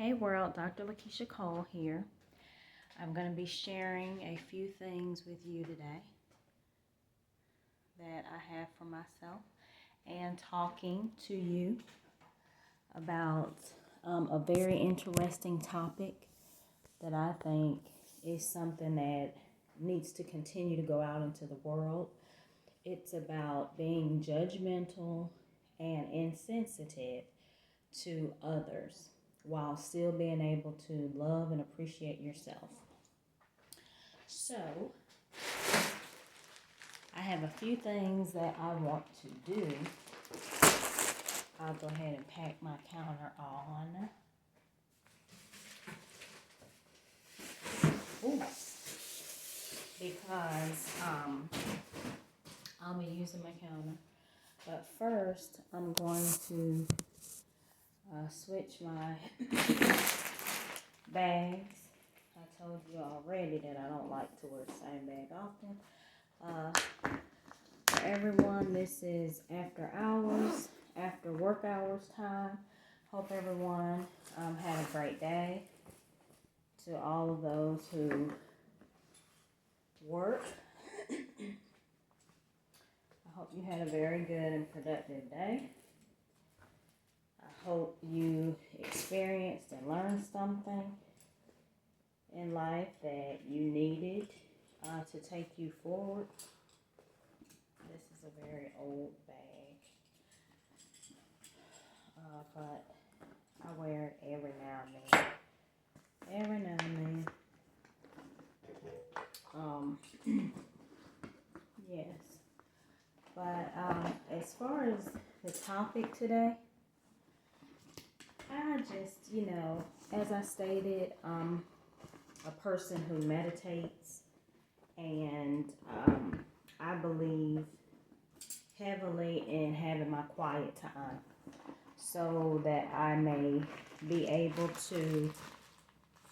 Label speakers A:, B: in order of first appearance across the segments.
A: Hey world, Dr. LaKeisha Cole here. I'm going to be sharing a few things with you today that I have for myself and talking to you about a very interesting topic that I think is something that needs to continue to go out into the world. It's about being judgmental and insensitive to others while still being able to love and appreciate yourself. So, I have a few things that I want to do. I'll go ahead and pack my counter on. Ooh. Because I'll be using my counter. But first, I'm going to switch my bags. I told you already that I don't like to wear the same bag often. For everyone, this is after hours, after work hours time. Hope everyone had a great day. To all of those who work, I hope you had a very good and productive day. I hope you experienced and learned something in life that you needed to take you forward. This is a very old bag, but I wear it every now and then. Yes. But as far as the topic today, I just, as I stated, a person who meditates, and I believe heavily in having my quiet time so that I may be able to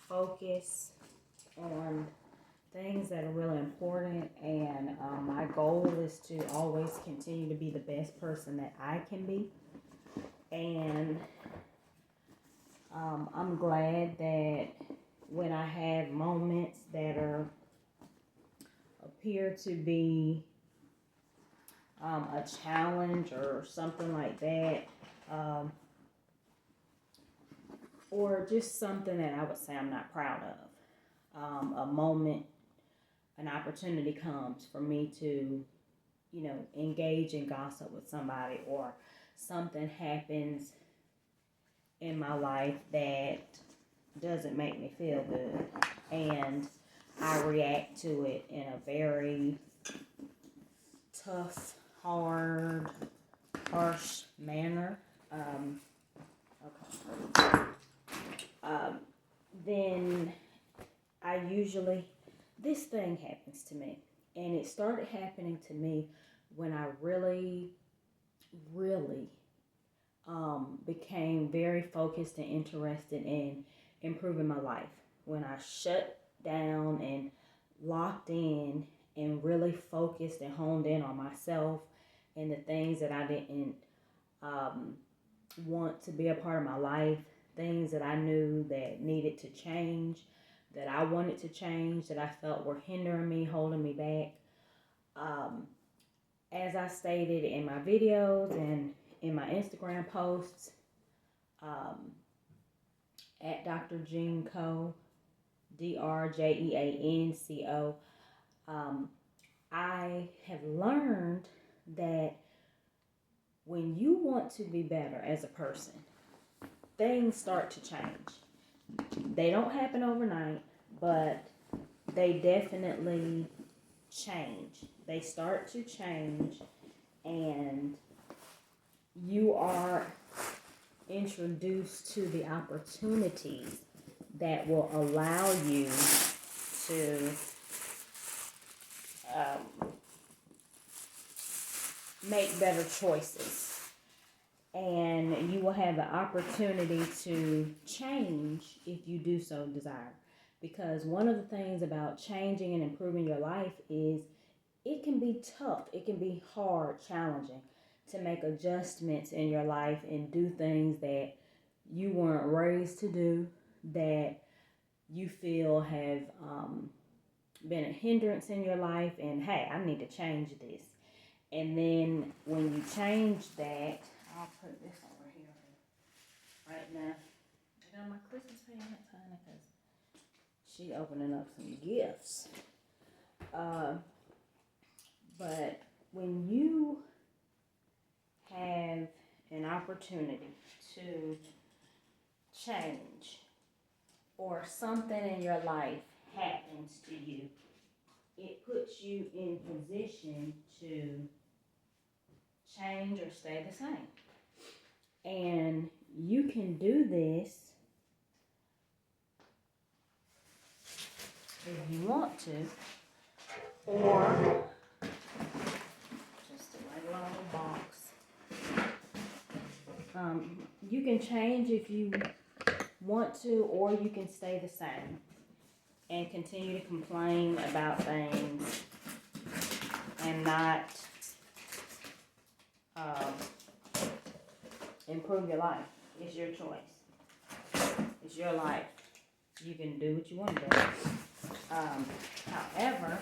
A: focus on things that are really important, and my goal is to always continue to be the best person that I can be. And I'm glad that when I have moments that appear to be a challenge or something like that, or just something that I would say I'm not proud of, a moment, an opportunity comes for me to, engage in gossip with somebody, or something happens in my life that doesn't make me feel good, and I react to it in a very tough, hard, harsh manner. Then I usually, this thing happens to me, and it started happening to me when I really became very focused and interested in improving my life. When I shut down and locked in and really focused and honed in on myself and the things that I didn't want to be a part of my life, things that I knew that needed to change, that I wanted to change, that I felt were hindering me, holding me back. As I stated in my videos and in my Instagram posts, at Dr. Jean Co, DRJEANCO, I have learned that when you want to be better as a person, things start to change. They don't happen overnight, but they definitely change. They start to change, and you are introduced to the opportunities that will allow you to make better choices, and you will have the opportunity to change if you do so desire. Because one of the things about changing and improving your life is it can be tough, it can be hard, challenging to make adjustments in your life and do things that you weren't raised to do, that you feel have been a hindrance in your life, and hey, I need to change this. And then when you change that, I'll put this over here right now. I got my Christmas pants, honey, because she opening up some gifts. But when you have an opportunity to change, or something in your life happens to you, it puts you in position to change or stay the same. And you can do this if you want to, or just a regular old box. You can change if you want to, or you can stay the same and continue to complain about things and not improve your life. It's your choice. It's your life. You can do what you want to do. However,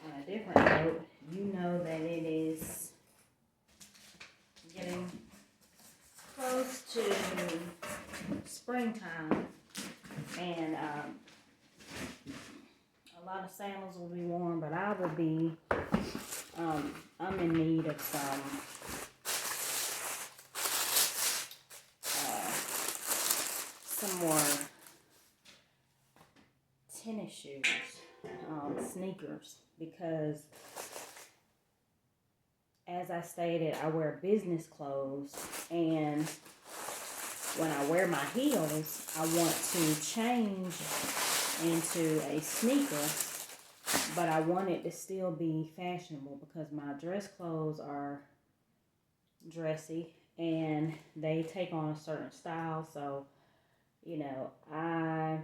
A: on a different note, you know that it is getting close to springtime, and a lot of sandals will be worn, but I will be, I'm in need of some more tennis shoes, sneakers, because as I stated, I wear business clothes, and when I wear my heels, I want to change into a sneaker, but I want it to still be fashionable because my dress clothes are dressy and they take on a certain style. So, you know, I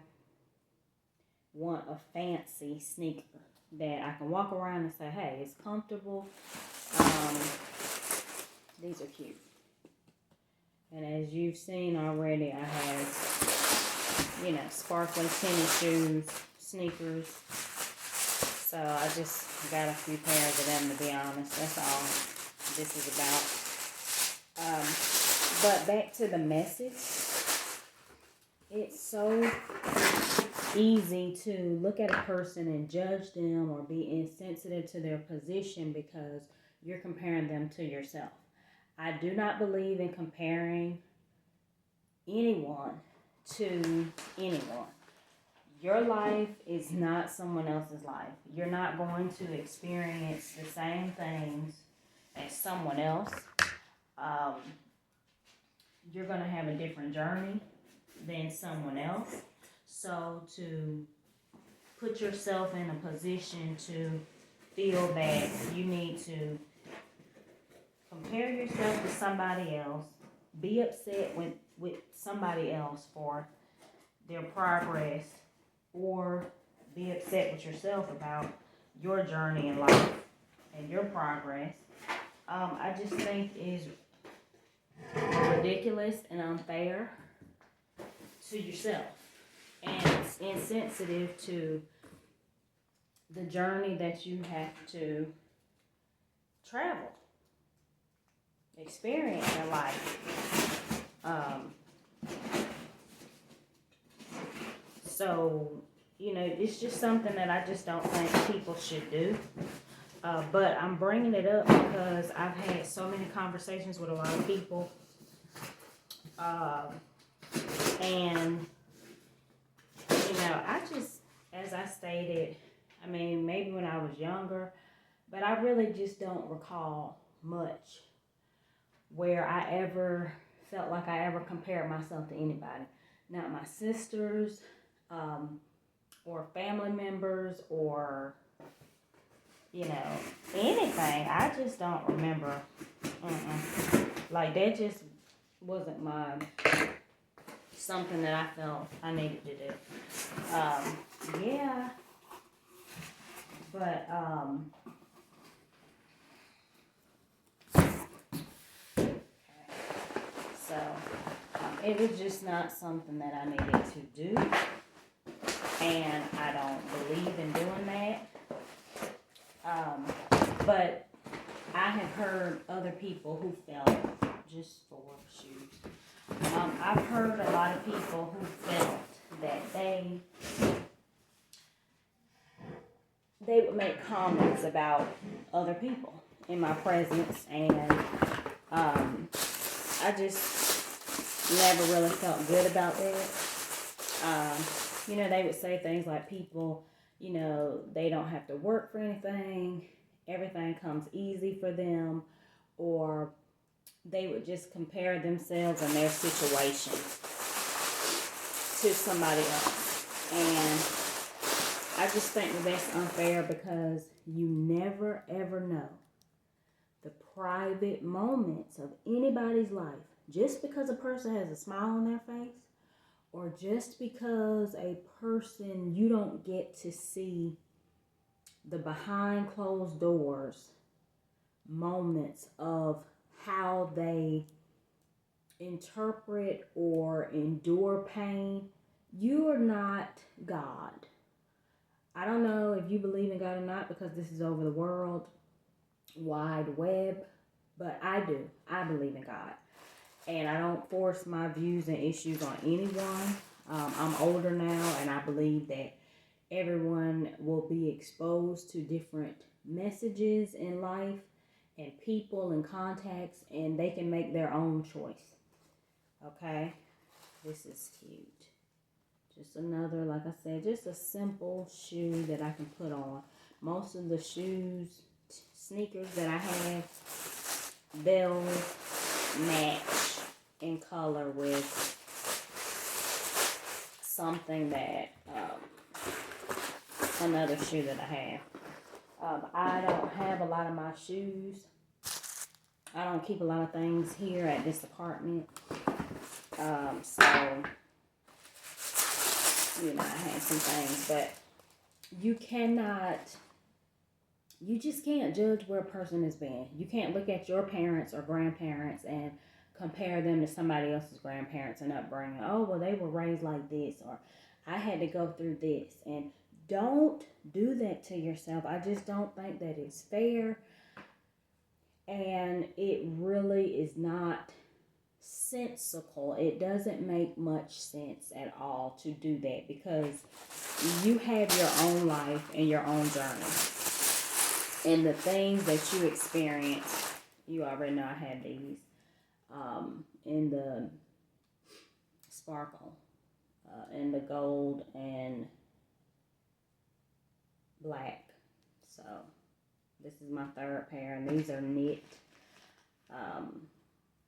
A: want a fancy sneaker that I can walk around and say, hey, it's comfortable. These are cute. And as you've seen already, I have, you know, sparkly tennis shoes, sneakers. So I just got a few pairs of them, to be honest. That's all this is about. But back to the message. It's so easy to look at a person and judge them or be insensitive to their position because you're comparing them to yourself. I do not believe in comparing anyone to anyone. Your life is not someone else's life. You're not going to experience the same things as someone else. You're going to have a different journey than someone else. So to put yourself in a position to feel that you need to compare yourself to somebody else, be upset with somebody else for their progress, or be upset with yourself about your journey in life and your progress, I just think is ridiculous and unfair to yourself. And it's insensitive to the journey that you have to travel, experience in life. So, you know, it's just something that I just don't think people should do. But I'm bringing it up because I've had so many conversations with a lot of people. And, you know, I just, as I stated, I mean, maybe when I was younger, but I really just don't recall much where I ever felt like I ever compared myself to anybody. Not my sisters, or family members, or, you know, anything. I just don't remember. Like, that just wasn't something that I felt I needed to do. Yeah. But, it was just not something that I needed to do. And I don't believe in doing that. But I have heard other people who felt just for shoes. I've heard a lot of people who felt that they would make comments about other people in my presence, and I just never really felt good about that. You know, they would say things like people, you know, they don't have to work for anything, everything comes easy for them, or they would just compare themselves and their situation to somebody else. And I just think that that's unfair, because you never ever know the private moments of anybody's life. Just because a person has a smile on their face, or just because a person, you don't get to see the behind closed doors moments of how they interpret or endure pain. You are not God. I don't know if you believe in God or not, because this is over the world wide web, but I do. I believe in God. And I don't force my views and issues on anyone. I'm older now, and I believe that everyone will be exposed to different messages in life and people and contacts, and they can make their own choice. Okay? This is cute. Just another, like I said, just a simple shoe that I can put on. Most of the shoes, sneakers that I have, they'll match in color with something that, another shoe that I have. I don't have a lot of my shoes. I don't keep a lot of things here at this apartment. So, you know, I have some things, but you just can't judge where a person has been. You can't look at your parents or grandparents and compare them to somebody else's grandparents and upbringing. Oh, well, they were raised like this, or I had to go through this. And don't do that to yourself. I just don't think that it's fair. And it really is not sensical. It doesn't make much sense at all to do that, because you have your own life and your own journey. And the things that you experience, you already know I had these in the sparkle, in the gold and black. So this is my third pair, and these are knit,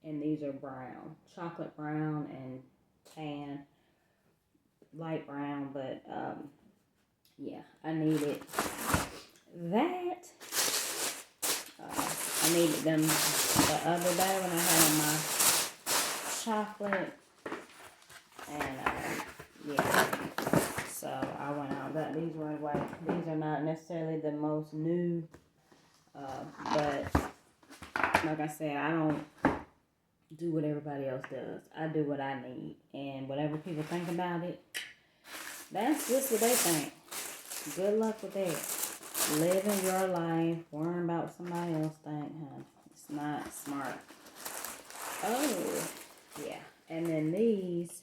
A: and these are brown, chocolate brown and tan, light brown, but yeah, I needed that. I needed them the other day when I had on my chocolate, and yeah, so I went out and got these right away. These are not necessarily the most new, but like I said, I don't do what everybody else does. I do what I need, and whatever people think about it, that's just what they think. Good luck with that. Living your life, worrying about what somebody else think, huh? It's not smart. Oh, yeah. And then these,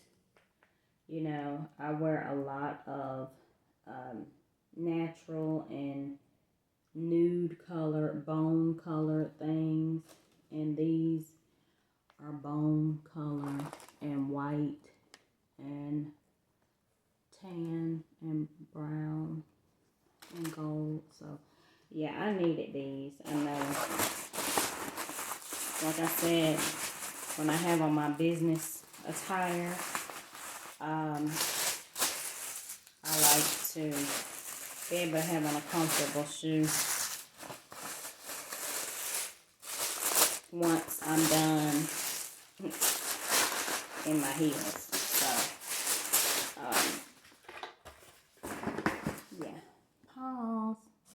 A: you know, I wear a lot of natural and nude color, bone colored things. And these are bone color and white and tan and brown and gold. So yeah, I needed these. I know, like I said, when I have on my business attire, I like to be able to have on a comfortable shoe once I'm done in my heels.